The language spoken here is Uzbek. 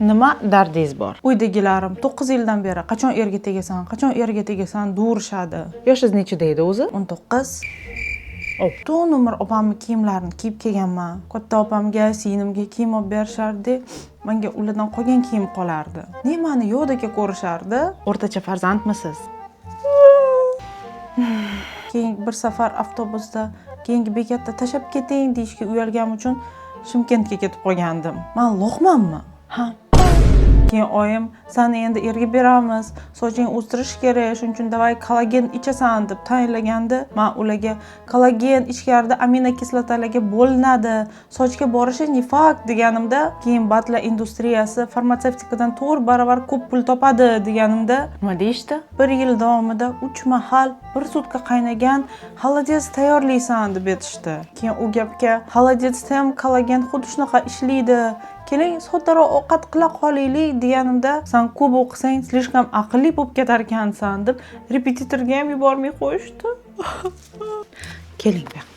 nima dardingiz bor? Uydagilarim 9 yildan beri qachon erga tegasan deyurishadi. Yoshingiz nechida edi o'zi? 19. Butun umr opamni kiyimlarini kiyib kelganman. Katta opamga, singlimga kiyim olib berishardi. Menga ulardan qolgan kiyim qolardi. Meni yo'qdaka ko'rishardi. O'rtacha farzandmisiz? Keyin bir safar avtobusda keyingi bekatda tashab keting deyishga uyalganim uchun Shimkentga ketib qolgandim. Men lo'qmanmi? Ha. Keyin oyim, "Seni endi erga beramiz, soching o'stirish kerak, shuning uchun davay kollagen ichasan" deb tayinlaganda, men ularga kollagen ichkarida aminokislotalarga bo'linadi, sochga borishi nifaq deganimda, keyin batla industriyasi farmatsevtikadan 4 barobar ko'p pul topadi deganimda, Nima deyishdi? 1 yil davomida 3 mahal 1 sutka qaynagan xolodets tayyorlaysan deb aytishdi. Keyin u gapga xolodetsda ham kollagen xuddi shunaqa ishlaydi. Keling, soddaroq ovqat qila qolaylik deganimda, "Sen ko'p o'qisang, slishkam aqlli bo'lib ketar ekansan" deb repetitorga ham yubormay qo'yishdi. Keling bu yoqqa.